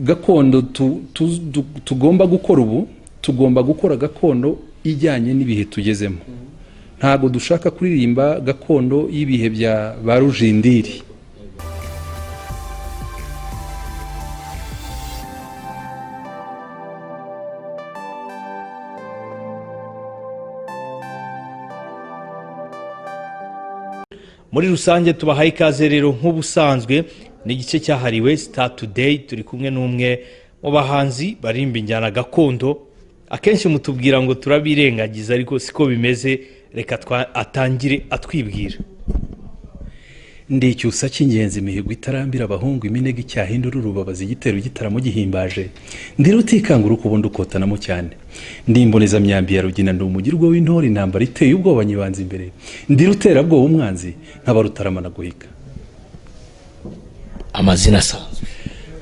gakondo tugomba gukora ubu, tugomba gukora gakondo ijyanye n'ibihe tugezemo. Ntago dushaka kuririmba gakondo y'ibihe bya ba Rujindiri. Muri rusange tubahaye ikaze rero nk'ubusanzwe n'igice cyahariwe Star Today, turi kumwe n'umwe mu bahanzi barimba injyana gakondo. Akenshi mutubwira ngo turabirengagiza, ariko siko bimeze. Reka atangire atwibwira. Ndi Cyusa cy'ingenzi imihigo itarambira abahungu, iminega icyahindura urubabazi igitero gitaramo gihimbaje. Ndi rutikangura ukubundi ukotanamo cyane. Ndi imboneza myambi ya rugina, ndi umugirwa w'intore, intambara iteye ubwoba nyibanza imbere. Ndi rutera bwoba umwanzi nk'abarutaramana guhiga.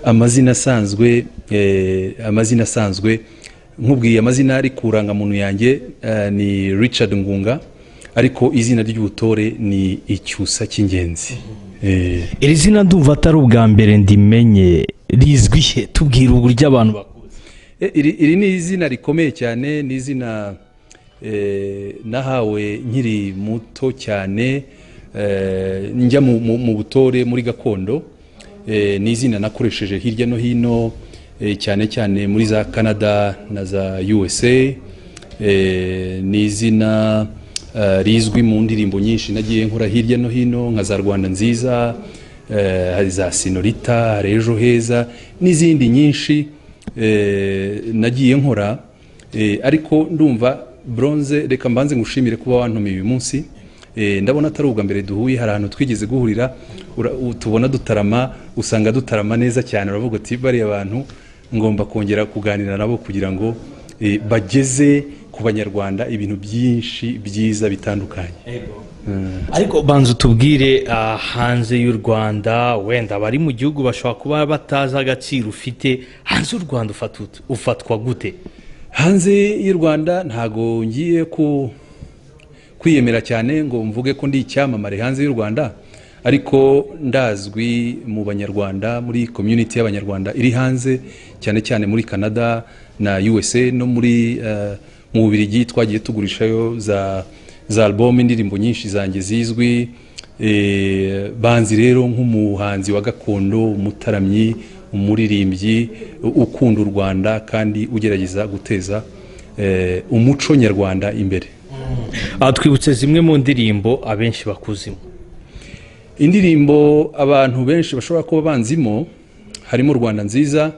Amazina asanzwe nkubwiye amazina ari kuranga muntu yanjye ni Richard Ngunga, ariko izina ry'ubutore ni Cyusa cy'ingenzi. Iri zina ndumva atari ubwa mbere ndimenye, rizwi he? Tubwira uburyo abantu bakuzi. Iri ni izina rikomeye cyane, ni izina nahawe nkiri muto cyane, njya mu butore muri gakondo. Ni izina nakoresheje hirya no hino, cyane cyane muri za Canada na za USA. Ni izina rizwi mu ndirimbo nyinshi nagiye nkora hirya no hino, nka za Rwanda nziza, hari za Sinorita, hari Ejo Heza n'izindi nyinshi nagiye nkora. Ariko ndumva Bronze, reka mbanze ngushimire kuba wantumiye uyu munsi. Ndabona atari ubwa mbere duhuye, hari ahantu twigeze guhurira, tubona dutarama, usanga dutarama neza cyane, uravuga ati bari abantu ngomba kongera kuganira nabo kugira ngo bageze ku banyarwanda ibintu byinshi byiza bitandukanye. Ariko banza utubwire, hanze y'u Rwanda, wenda bari mu gihugu bashobora kuba bataza agaciro ufite, hanze y'u Rwanda ufatwa gute? Hanze y'u Rwanda ntago ngiye kwiyemera cyane ngo mvuge ko ndi icyamamare hanze y'u Rwanda, ariko ndazwi mu banyarwanda, muri community y'abanyarwanda iri hanze, cyane cyane muri Canada na USA no muri mu Bubiligi. Twagiye tugurishayo za album, indirimbo nyinshi zanjye zizwi. Banzi rero nk'umuhanzi wa gakondo, umutaramyi, umuririmbyi ukunda u Rwanda kandi ugerageza guteza umuco nyarwanda imbere. Twibutse zimwe mu ndirimbo abenshi bakuzimo. Indirimbo abantu benshi bashobora kuba banzimo harimo Rwanda nziza.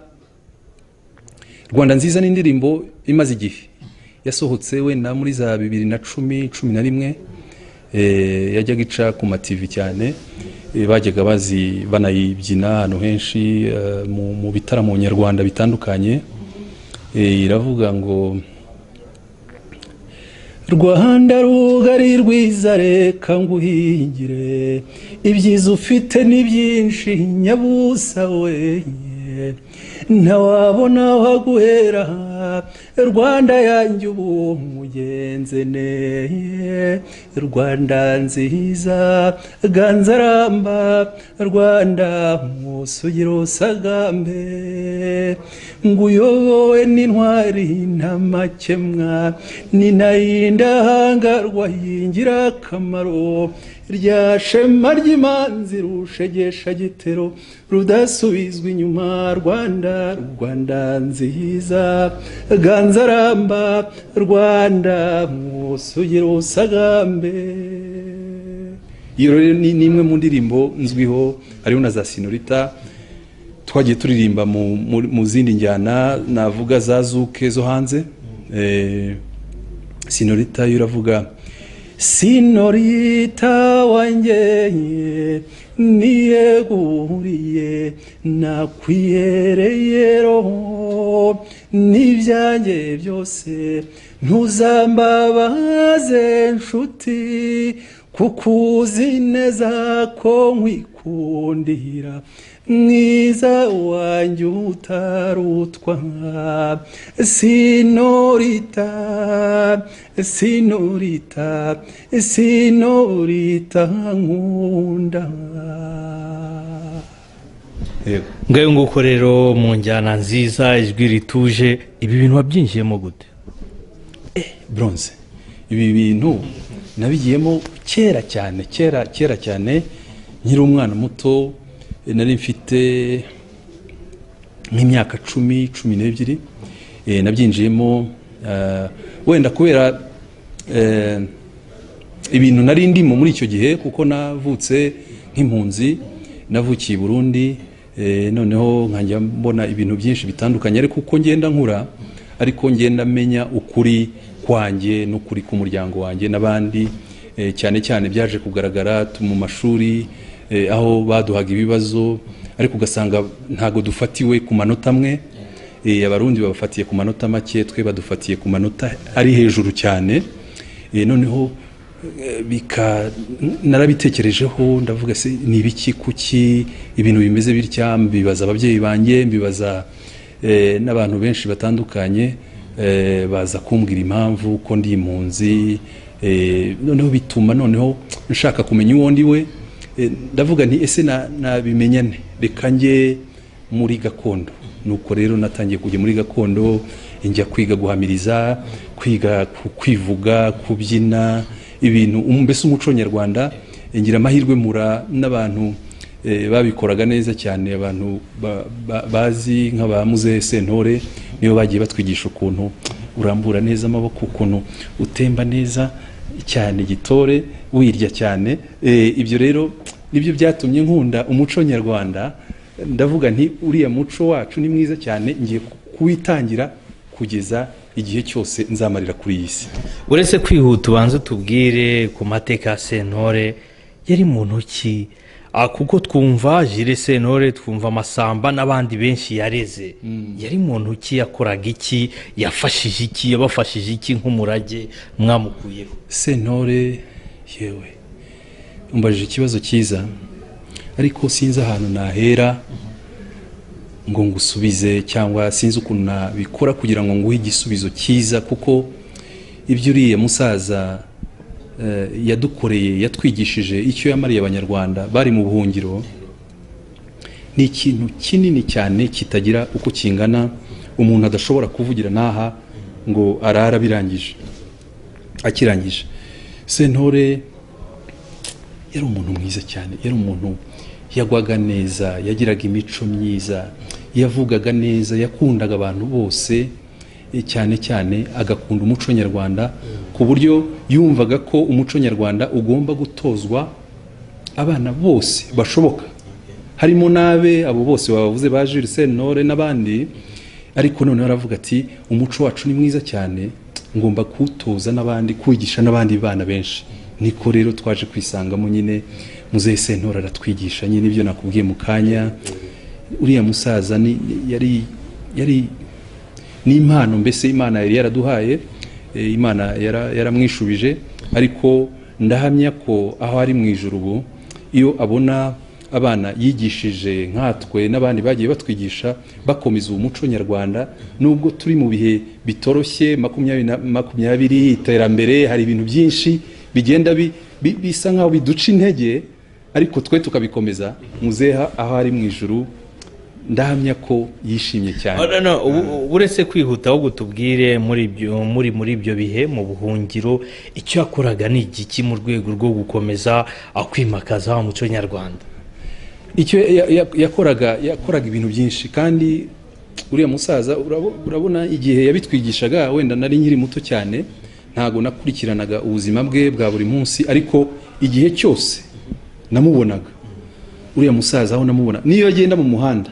Rwanda nziza ni indirimbo imaze igihe, yasohotse wenda muri za 2010-11. Yajyaga ica ku ma TV cyane, bajyaga banayibyina ahantu henshi mu bitaramo nyarwanda bitandukanye. Iravuga ngo Rwanda rugari rwiza, reka nguhingire, ibyiza ufite ni byinshi nyabusa we, ntawabona waguhera, Rwanda yanjye ubu mugenze neye. Rwanda nziza ganzaramba, Rwanda musugiro usagambe, nguyobowe n'intwari ntamakemwa, ninayindahangarwa yingira akamaro, rya shema ry'imanzi rushegesha gitero, rudasubizwa inyuma. Rwanda nziza ganzaramba, Rwanda musugiro usagambe. Iyo rero ni imwe mu ndirimbo nzwiho, hariho na za Sinorita twagiye turirimba mu zindi njyana, navuga za zuke zo hanze. Sinorita iravuga, Sinorita wanjye niyeguriye, nakwiyereye roho n'ibyanjye byose, ntuzambabaze nshuti, kuko uzi neza ko nkwikundira, mwiza wanjye utarutwa. Sinorita, Sinorita, Sinorita nkunda. yego ngayo nguko rero mu njyana nziza ijwi rituje ibi bintu wabyinjiyemo gute? bronze ibi bintu nabigiyemo kera cyane nkiri umwana muto, nari mfite nk'imyaka 12 nabyinjiyemo wenda kubera ibintu nari ndimo muri icyo gihe, kuko navutse nk'impunzi, navukiye i Burundi, noneho nkajya mbona ibintu byinshi bitandukanye, ariko uko ngenda nkura ariko ngenda menya ukuri kwanjye n'ukuri k'umuryango wanjye n'abandi, cyane cyane byaje kugaragara mu mashuri aho baduhaga ibibazo, ariko ugasanga ntago dufatiwe ku manota amwe, abarundi babafatiye ku manota make, twe badufatiye ku manota ari hejuru cyane. Noneho narabitekerejeho ndavuga se ni ibiki, kuki ibintu bimeze bitya, mbibaza ababyeyi banjye, mbibaza n'abantu benshi batandukanye, baza kumbwira impamvu ko ndi impunzi, noneho bituma noneho nshaka kumenya uwo ndi we. Ndavuga nti ese nabimenyane, reka njye muri gakondo. Nuko rero natangiye kujya muri gakondo, njya kwiga guhamiriza, kwiga kwivuga, kubyina ibintu mbese umuco nyarwanda. Ngira amahirwe mura n'abantu babikoraga neza cyane, abantu bazi nk'abamuze Sentore, niyo bagiye batwigisha ukuntu urambura neza amaboko, ukuntu utemba neza cyane gitore, wirya cyane. Ibyo rero nibyo byatumye nkunda umuco nyarwanda. Ndavuga nti uriya muco wacu ni mwiza cyane, ngiye kuwitangira kugeza igihe cyose nzamarira kuri iyi si. Uretse kwihuta ubanza tubwire ku mateka ya Sentore, yari muntu ki? Kuko twumva Jules Sentore, twumva Masamba n'abandi benshi yareze. Yari muntu ki? Yakoraga iki? Yafashije iki? Yabafashije iki nk'umurage mwamukuyeho? Sentore yewe umbajije ikibazo cyiza, ariko sinzi ahantu nahera ngo ngusubize, cyangwa sinzi ukuntu nabikora kugira ngo nguhe igisubizo cyiza, kuko ibyo uriya musaza yadukoreye, yatwigishije, icyo yamariye abanyarwanda bari mu buhungiro, ni ikintu kinini cyane kitagira uko kingana, umuntu adashobora kuvugira naha ngo arara birangije akirangije. Sentore yari umuntu mwiza cyane, yari umuntu yagwaga neza, yagiraga imico myiza, yavugaga neza, yakundaga abantu bose, cyane cyane agakunda umuco nyarwanda, ku buryo yumvaga ko umuco nyarwanda ugomba gutozwa abana bose bashoboka, harimo nabe abo bose bavuze ba Jules Sentore n'abandi. Ariko none aravuga ati umuco wacu ni mwiza cyane, ngomba kutoza n'abandi, kwigisha n'abandi bana benshi. Niko rero twaje kwisangamo nyine muzehe Sentore aratwigisha nyine ibyo nakubwiye mu kanya. Uriya musaza yari ni impano, mbese Imana yari yaraduhaye, Imana yaramwishubije. Ariko ndahamya ko aho ari mu ijuru ubu, iyo abona abana yigishije nkatwe n'abandi bagiye batwigisha, bakomeza umuco nyarwanda, nubwo turi mu bihe bitoroshye 2020 iterambere, hari ibintu byinshi bigenda bisa nkaho biduca intege, ariko twe tukabikomeza. Muzeha aho ari mu ijuru ndahamya ko yishimye cyane. Uretse kwihuta aho gutubwire muri ibyo bihe mu buhungiro, icyo yakoraga ni igiki mu rwego rwo gukomeza kwimakaza umuco nyarwanda? Icyo yakoraga ibintu byinshi, kandi uriya musaza urabona igihe yabitwigishaga, wenda nari nkiri muto cyane, ntago nakurikiranaga ubuzima bwe bwa buri munsi, ariko igihe cyose namubonaga uriya musaza, aho namubona niyo agenda mu muhanda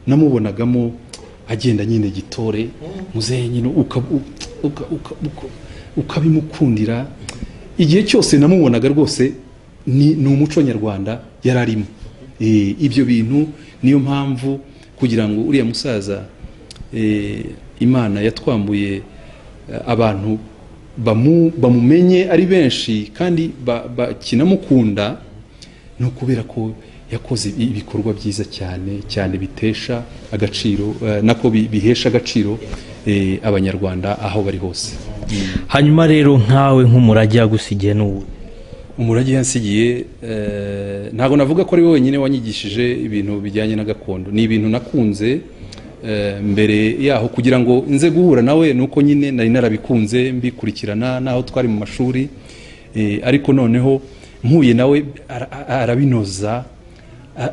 namubonagamo agenda nyine gitore, muzehe nyine ukabimukundira. Igihe cyose namubonaga rwose ni umuco nyarwanda yararimo. Ibyo bintu niyo mpamvu kugira ngo uriya musaza Imana yatwambuye abantu bamumenye ari benshi kandi bakinamukunda, no kubera ko yakoze ibikorwa byiza cyane bitesha agaciro, nako bihesha agaciro abanyarwanda aho bari hose. Hanyuma rero nkawe nk'umurage yagusigiye n'ubu? umurage yansigiye ntago navuga ko ari we wenyine wanyigishije ibintu bijyanye na gakondo, ni ibintu nakunze mbere yaho kugira ngo nze guhura nawe nuko nyine nari narabikunze mbikurikirana naho twari mu mashuri, ariko noneho mpuye nawe arabinoza,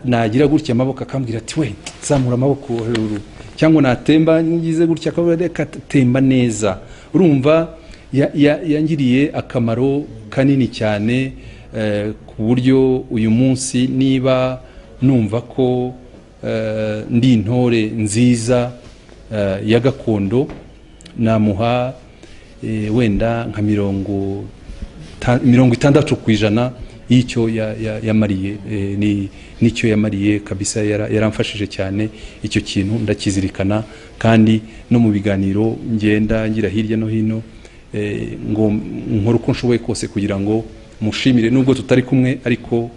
nagira gutya amaboko akambwira ati we zamura amaboko hejuru, cyangwa natemba ngize gutya akabura reka temba neza. Urumva yangiriye akamaro kanini cyane ku buryo uyu munsi niba numva ko ndi intore nziza ya gakondo, namuha wenda nka 60% y'icyo yamariye, nicyo yamariye kabisa. Yaramfashije cyane, icyo kintu ndakizirikana, kandi no mu biganiro ngenda ngira hirya no hino ngo nkora uko nshoboye kose kugira ngo mushimire, nubwo tutari kumwe ariko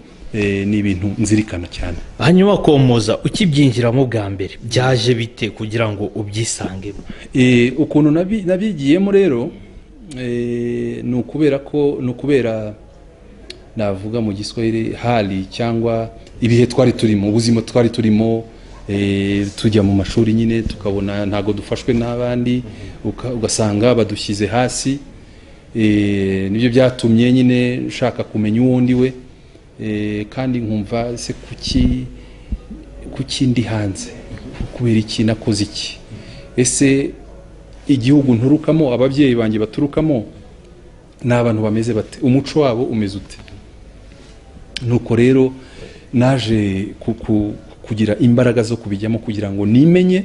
ni ibintu nzirikana cyane. Hanyuma komoza ukibyinjiramo bwa mbere byaje bite kugira ngo ubyisangemo? Ukuntu nabigiyemo rero ni ukubera navuga mu Giswahili hali cyangwa ibihe twari turimo, ubuzima twari turimo, tujya mu mashuri nyine tukabona ntago dufashwe n'abandi, ugasanga badushyize hasi. Nibyo byatumye nyine nshaka kumenya uwundi we, kandi nkumva se kuki ndi hanze, kubera iki, nakoze iki, ese igihugu nturukamo, ababyeyi banjye baturukamo ni abantu bameze bate, umuco wabo umeze ute? Nuko rero naje kugira imbaraga zo kubijyamo kugira ngo nimenye,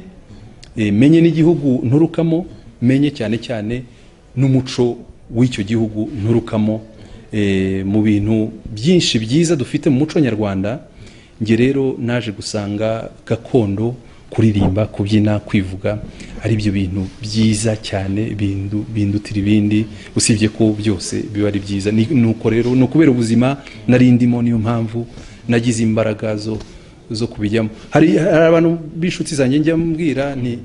menye n'igihugu nturukamo, menye cyane cyane n'umuco w'icyo gihugu nturukamo. Mu bintu byinshi byiza dufite mu muco nyarwanda, nge rero naje gusanga gakondo, kuririmba, kubyina, kwivuga ari byo bintu byiza cyane bindutira ibindi, usibye ko byose biba ari byiza. Nuko rero no kubera ubuzima nari ndimo, niyo mpamvu nagize imbaraga zo kubijyamo. Hari abantu b'inshuti zanjye njya mbwira ni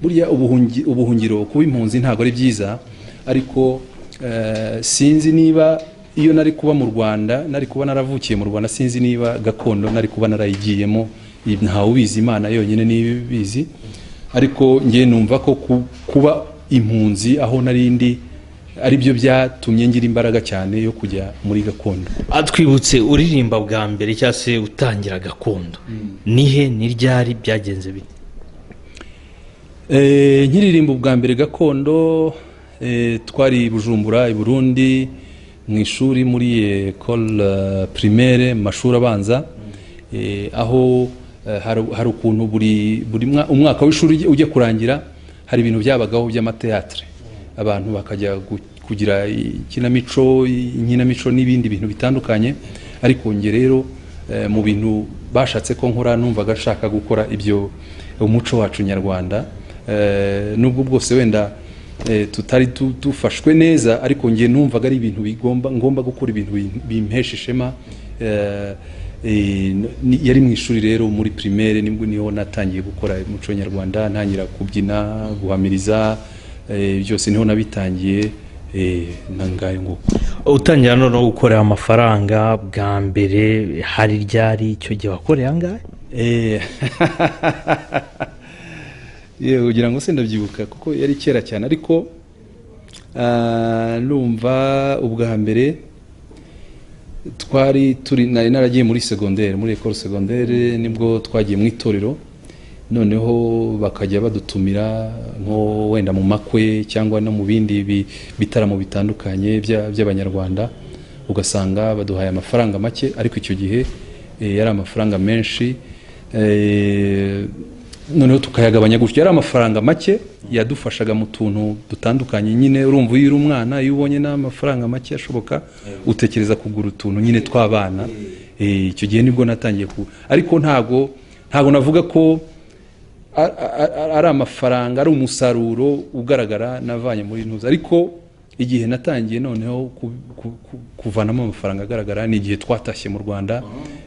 burya ubuhungiro kuba impunzi ntago ari byiza, ariko sinzi niba iyo nari kuba mu Rwanda, nari kuba naravukiye mu Rwanda, sinzi niba gakondo nari kuba narayigiyemo. Ntawe ubizi, Imana yonyine niyo ibizi, ariko ngiye numva ko kuba impunzi aho narindi ari byo byatumye ngira imbaraga cyane yo kujya muri gakondo. Atwibutse uririmba bwa mbere cyangwa se utangira gakondo, nihe ni ryari, byagenze bite? Nkiririmba bwa mbere gakondo twari Bujumbura i Burundi mu ishuri muri école primaire, mashuri abanza, aho hari ukuntu buri umwaka w'ishuri ujye kurangira hari ibintu byabagaho by'amateatre, abantu bakajya kugira inkinamico n'ibindi bintu bitandukanye. Ariko nge rero mu bintu bashatse ko nkora, numvaga nshaka gukora ibyo umuco wacu nyarwanda, nubwo bwose wenda tutari dufashwe neza, ariko nge numvaga ari ibintu ngomba gukora ibintu bimpesha ishema. Yari mu ishuri rero muri primaire, nibwo niho natangiye gukora umuco nyarwanda, ntangira kubyina, guhamiriza, byose niho nabitangiye. Nangaye ngo utangira no gukorera amafaranga bwa mbere, hari ryari icyo gihe wakoreye angahe? Kugira ngo se ndabyibuka kuko yari kera cyane, ariko numva ubwa mbere nari naragiye muri secondaire, muri école secondaire, nibwo twagiye mu itorero, noneho bakajya badutumira nko wenda mu makwe cyangwa no mu bindi bitaramo bitandukanye by'abanyarwanda, ugasanga baduhaye amafaranga make, ariko icyo gihe yari amafaranga menshi. Noneho tukayagabanya gutyo, yari amafaranga make yadufashaga mu tuntu dutandukanye. Nyine urumva iyo uri umwana, iyo ubonye n'amafaranga make ashoboka, utekereza kugura utuntu nyine tw'abana. Icyo gihe nibwo natangiye ariko ntago navuga ko ari amafaranga, ari umusaruro ugaragara navanye muri ntuza, ariko igihe natangiye noneho kuvanamo amafaranga agaragara ni igihe twatashye mu Rwanda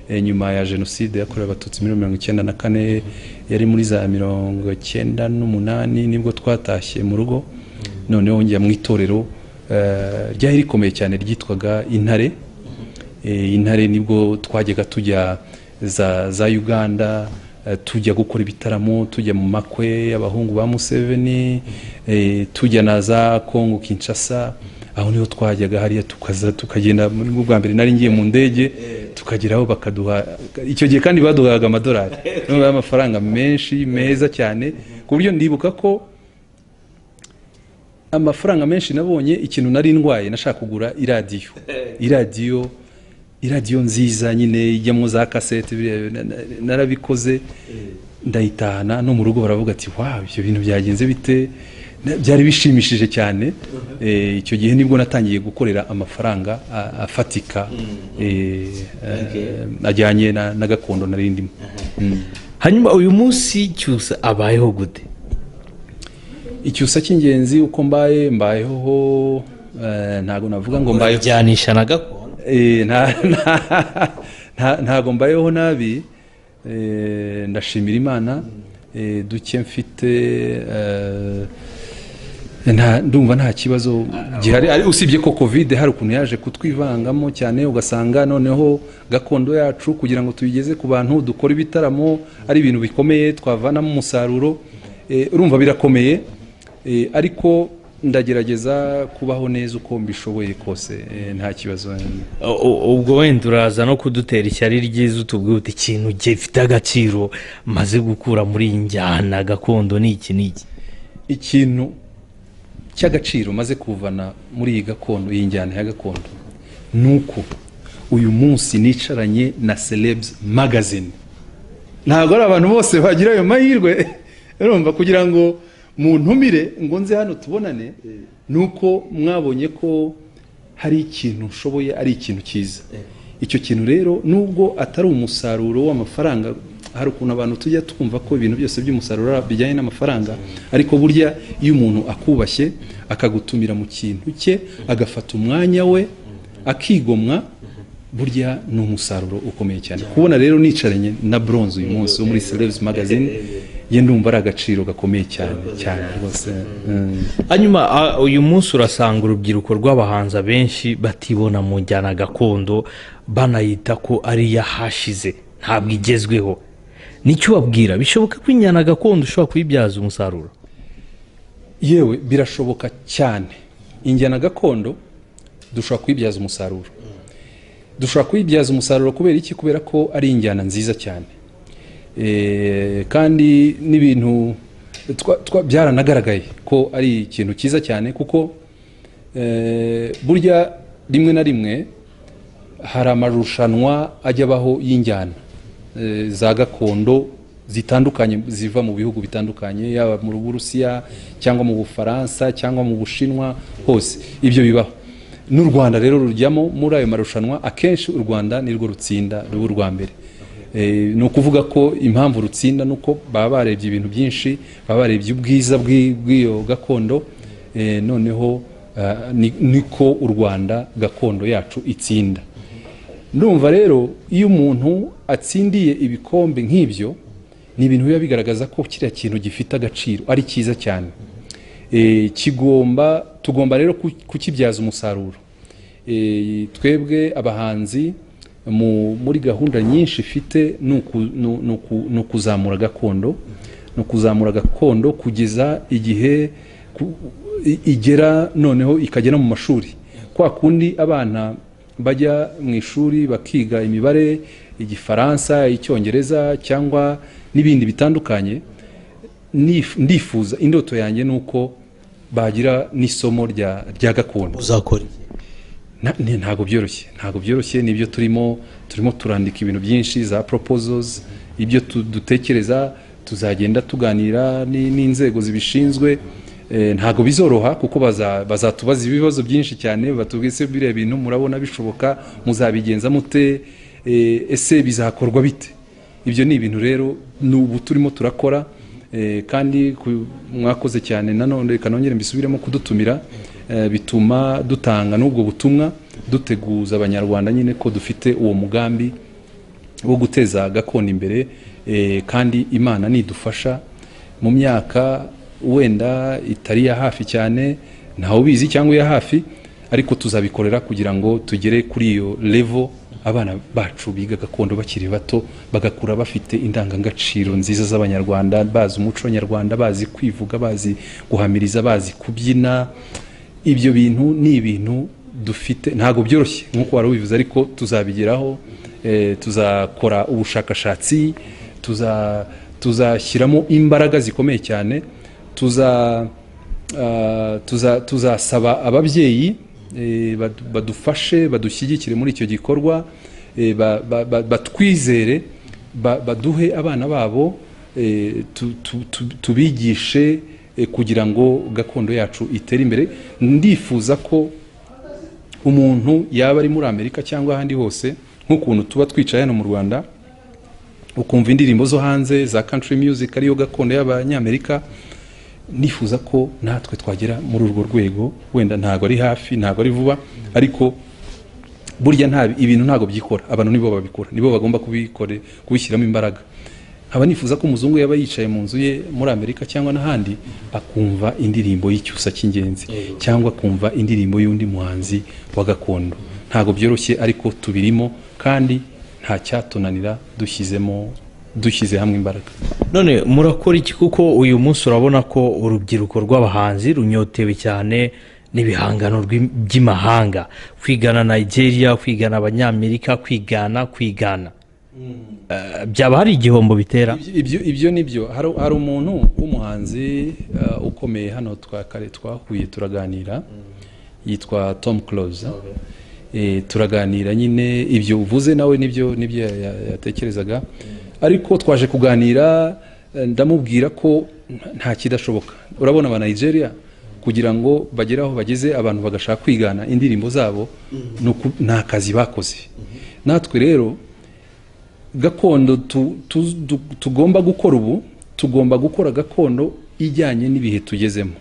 nyuma ya jenoside yakorewe abatutsi muri 1994, yari muri za 1998 nibwo twatashye mu rugo. Noneho njya mu itorero ryari rikomeye cyane ryitwaga Intare, intare nibwo twajyaga tujya za Uganda, tujya gukora ibitaramo, tujya mu makwe y'abahungu ba Museveni, tujya na za Kongo Kinshasa. Aho niho twajyaga hariya tukagenda muri bwa mbere nari ngiye mu ndege tukageraho bakaduha icyo gihe kandi baduhaga amadolari amafaranga menshi meza cyane, ku buryo ndibuka ko amafaranga menshi nabonye ikintu nari ndwaye nashaka kugura iradiyo nziza nyine ijyamo za kasete narabikoze ndayitahana no mu rugo baravuga ati wow ibyo bintu byagenze bite, byari bishimishije cyane. Icyo gihe nibwo natangiye gukorera amafaranga afatika ajyanye na gakondo narindimo. Hanyuma uyu munsi Cyusa abayeho gute? Icyusa cy'ingenzi uko mbayeho ntago navuga ngo mbayeho jyanisha na gakondo, ntago mbayeho nabi, ndashimira Imana. Duke mfite ndumva nta kibazo gihari, usibye ko covid hari ukuntu yaje kutwivangamo cyane, ugasanga noneho gakondo yacu kugira ngo tuyigeze ku bantu dukora ibitaramo ari ibintu bikomeye twavanamo umusaruro, urumva birakomeye, ariko ndagerageza kubaho neza uko mbishoboye kose, nta kibazo. Ubwo wenda uraza no kudutera ishyari ryiza utubwira uti ikintu gifite agaciro maze gukura muri iyi njyana gakondo ni iki? Ikintu cy'agaciro maze kuvana muri iyi gakondo, iyi njyana ya gakondo, nuko uyu munsi nicaranye na Celebs Magazine. Ntabwo ari abantu bose bagira ayo mahirwe, urumva, kugira ngo muntumire ngo nze hano tubonane, nuko mwabonye ko hari ikintu nshoboye, ari ikintu cyiza. Icyo kintu rero nubwo atari umusaruro w'amafaranga, hari ukuntu abantu tujya twumva ko ibintu byose by'umusaruro bijyanye n'amafaranga, ariko burya iyo umuntu akubashye akagutumira mu kintu cye agafata umwanya we akigomwa, burya ni umusaruro ukomeye cyane. Kubona rero nicaranye na Bronze uyu munsi wo muri Celebs Magazine, ye ndumva ari agaciro gakomeye cyane rwose. Hanyuma uyu munsi urasanga urubyiruko rw'abahanzi benshi batibona mu njyana gakondo, banayita ko ari yahashize ntabwo igezweho. Nicyo babwira, bishoboka ko injyana gakondo ushobora kuyibyaza umusaruro? Yewe birashoboka cyane. Injyana gakondo dushobora kuyibyaza umusaruro. Dushobora kuyibyaza umusaruro kubera iki? Kubera ko ari injyana nziza cyane. Kandi n'ibintu byaranagaragaye ko ari ikintu cyiza cyane, kuko burya rimwe na rimwe hari amarushanwa ajya abaho y'injyana za gakondo zitandukanye ziva mu bihugu bitandukanye, yaba mu Burusiya cyangwa mu Bufaransa cyangwa mu Bushinwa, hose ibyo bibaho. N'u Rwanda rero rujyamo muri ayo marushanwa, akenshi u Rwanda nirwo rutsinda, ruba urwa mbere. Ni ukuvuga ko impamvu rutsinda nuko baba barebye ibintu byinshi, baba barebye ubwiza bw'iyo gakondo, noneho niko u Rwanda gakondo yacu itsinda. Ndumva rero iyo umuntu atsindiye ibikombe nk'ibyo, ni ibintu biba bigaragaza ko kiriya kintu gifite agaciro, ari cyiza cyane. Tugomba rero kukibyaza umusaruro. Twebwe abahanzi muri gahunda nyinshi ifite no kuzamura gakondo, no kuzamura gakondo kugeza igihe igera noneho ikagera mu mashuri. Kwa kundi abana bajya mu ishuri bakiga imibare, igifaransa, icyongereza cyangwa n'ibindi bitandukanye, ndifuza, indoto yanjye nuko bagira n'isomo rya gakondo. Uzakora ntago byoroshye, nibyo turimo turandika ibintu byinshi, za proposals, ibyo dutekereza tuzagenda tuganira n'inzego zibishinzwe. Ntago bizoroha kuko bazatubaza ibibazo byinshi cyane, batubwise bire bintu murabona bishoboka, muzabigenza mute, ese bizakorwa bite? Ibyo ni ibintu rero n'ubu turimo turakora, kandi mwakoze cyane. Nanone kanongere mbisubiremo kudutumira, bituma dutanga n'ubwo butumwa, duteguza abanyarwanda nyine ko dufite uwo mugambi wo guteza gakondo imbere, kandi Imana nidufasha mu myaka wenda itari ya hafi cyane, ntaho bizi cyangwa ya hafi, ariko tuzabikorera kugira ngo tugere kuri iyo level abana bacu biga gakondo bakiri bato bagakura bafite indangagaciro nziza z'abanyarwanda, bazi umuco nyarwanda, bazi kwivuga, bazi guhamiriza, bazi kubyina. Ibyo bintu ni ibintu dufite, ntago byoroshye nkuko wari ubivuze, ariko tuzabigeraho. Tuzakora ubushakashatsi, tuzashyiramo imbaraga zikomeye cyane, tuzasaba ababyeyi badufashe, badushyigikire muri icyo gikorwa, batwizere, baduhe abana babo, tubigishe kugira ngo gakondo yacu itere imbere. Ndifuza ko umuntu yaba ari muri Amerika cyangwa ahandi hose, nk'ukuntu tuba twicaye hano mu Rwanda ukumva indirimbo zo hanze za country music ariyo gakondo y'Abanyamerika, nifuza ko natwe twagera muri urwo rwego. Wenda ntago ari hafi, ntago ari vuba, ariko burya ibintu ntago byikora, abantu nibo babikora, nibo bagomba kubishyiramo imbaraga. Haba nifuza ko umuzungu yaba yicaye mu nzu ye muri Amerika cyangwa n'ahandi akumva indirimbo y'Icyusa cy'ingenzi, cyangwa akumva indirimbo y'undi muhanzi wa gakondo. Ntago byoroshye, ariko tubirimo, kandi nta cyatunanira dushyize hamwe imbaraga. None murakora iki? Kuko uyu munsi urabona ko urubyiruko rw'abahanzi runyotewe cyane n'ibihangano by'imahanga, kwigana Nigeria, kwigana Abanyamerika, kwigana byaba hari igihombo bitera? Ibyo nibyo. Hari umuntu w'umuhanzi ukomeye hano twahuye turaganira, yitwa Tom Close. Turaganira nyine ibyo uvuze nawe nibyo yatekerezaga, ariko twaje kuganira, ndamubwira ko nta kidashoboka. Urabona aba Nigeria kugira ngo bagere aho bageze, abantu bagashaka kwigana indirimbo zabo, nta kazi bakoze. Natwe rero gakondo tugomba gukora ubu, tugomba gukora gakondo ijyanye n'ibihe tugezemo.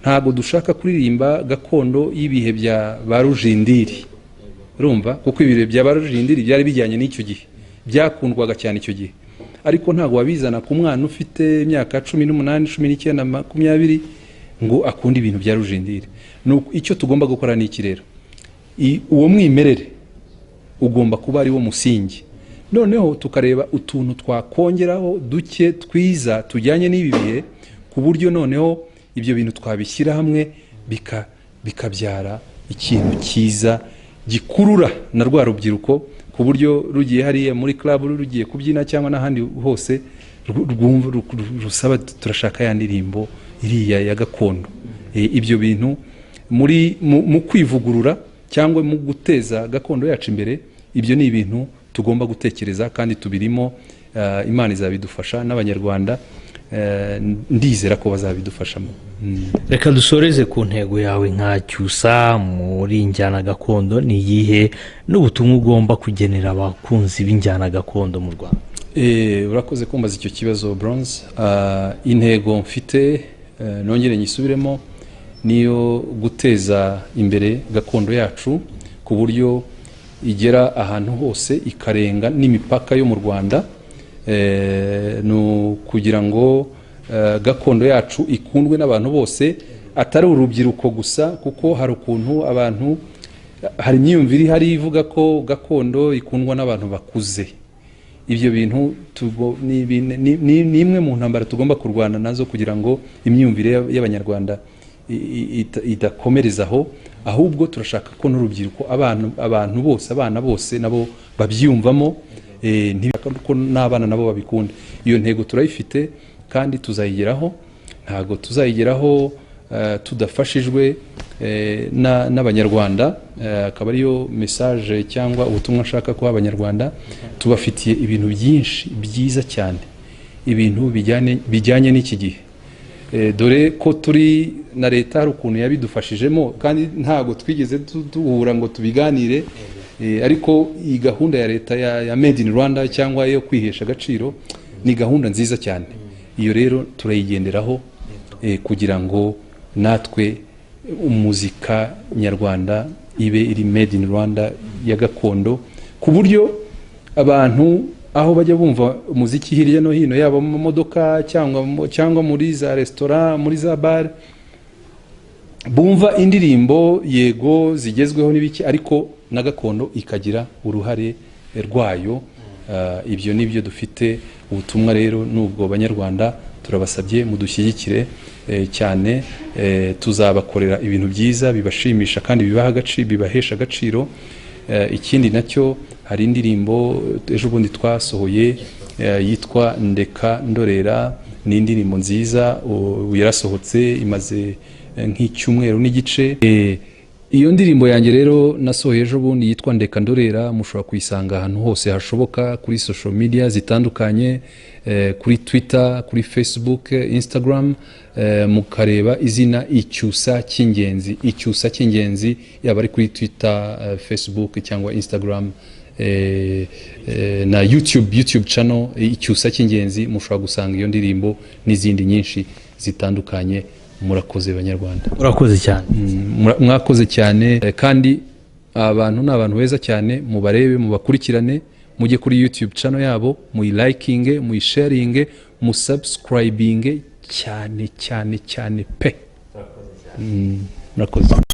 Ntago dushaka kuririmba gakondo y'ibihe bya barujindiri, urumva, kuko ibihe bya barujindiri byari bijyanye n'icyo gihe, byakundwaga cyane icyo gihe, ariko ntago wabizana ku mwana ufite imyaka 18, 19, 20 ngo akunde ibintu bya rujindiri. Icyo tugomba gukora ni iki rero? Uwo mwimerere ugomba kuba ari wo musingi, noneho tukareba utuntu twakongeraho duke twiza tujyanye n'ibi bihe, ku buryo noneho ibyo bintu twabishyira hamwe bikabyara ikintu cyiza gikurura na rwa rubyiruko, ku buryo rugiye hariya muri club rugiye kubyina cyangwa n'ahandi hose rusaba turashaka ya ndirimbo iriya ya gakondo. Ibyo bintu mu kwivugurura cyangwa mu guteza gakondo yacu imbere, ibyo ni ibintu tugomba gutekereza kandi tubirimo. Imana izabidufasha, n'Abanyarwanda ndizera ko bazabidufashamo. Reka dusoreze ku ntego yawe nka Cyusa muri njyana gakondo. Ni iyihe n'ubutumwa ugomba kugenera abakunzi b'injyana gakondo mu Rwanda? Urakoze kumbaza icyo kibazo Bronze. Intego mfite, nongere nyisubiremo, niyo guteza imbere gakondo yacu ku buryo igera ahantu hose ikarenga n'imipaka yo mu Rwanda, kugira ngo gakondo yacu ikundwe n'abantu bose, atari urubyiruko gusa, kuko hari ukuntu abantu, hari imyumvire ihari ivuga ko gakondo ikundwa n'abantu bakuze. Ibyo bintu ni imwe mu ntambara tugomba kurwana nazo, kugira ngo imyumvire y'Abanyarwanda idakomerezaho, ahubwo turashaka ko n'urubyiruko, abantu bose, abana bose nabo babyiyumvamo, ko n'abana nabo babikunda. Iyo ntego turayifite kandi tuzayigeraho. Ntago tuzayigeraho tudafashijwe n'Abanyarwanda. Akaba ariyo message cyangwa ubutumwa nshaka kuba Abanyarwanda. Tubafitiye ibintu byinshi byiza cyane, ibintu bijyanye n'iki gihe. Dore ko turi na leta hari ukuntu yabidufashijemo, kandi ntago twigeze duhura ngo tubiganire, ariko iyi gahunda ya leta ya Made in Rwanda cyangwa yo kwihesha agaciro ni gahunda nziza cyane. Iyo rero turayigenderaho kugira ngo natwe umuzika nyarwanda ibe iri Made in Rwanda ya gakondo, ku buryo abantu aho bajya bumva umuziki hirya no hino, yaba mu modoka cyangwa muri za restaurant, muri za bar, bumva indirimbo yego zigezweho n'ibiki ariko na gakondo ikagira uruhare rwayo. Ibyo nibyo dufite ubutumwa rero n'ubwo banyarwanda turabasabye mudushyigikire cyane, tuzabakorera ibintu byiza bibashimisha kandi bibahesha agaciro. Ikindi nacyo hari indirimbo ejo bundi twasohoye yitwa Ndeka Ndorera, ni indirimbo nziza yarasohotse imaze nk'icyumweru n'igice. Iyo ndirimbo yanjye rero nasohoye ejo bundi yitwa Ndeka Ndorera, mushobora kuyisanga ahantu hose hashoboka kuri social media zitandukanye, kuri Twitter, kuri Facebook, Instagram, mukareba izina Icyusa cy'ingenzi. Icyusa cy'ingenzi yaba ari kuri Twitter, Facebook cyangwa Instagram na YouTube channel Icyusa cy'ingenzi, mushobora gusanga iyo ndirimbo n'izindi nyinshi zitandukanye. Murakoze banyarwanda, urakoze cyane. Mwakoze cyane, kandi abantu n'abantu beza cyane, mubarebe mubakurikirane, mujye kuri YouTube channel yabo, muyilikinge, muyisharinge, musubscribinge cyane pe. Murakoze.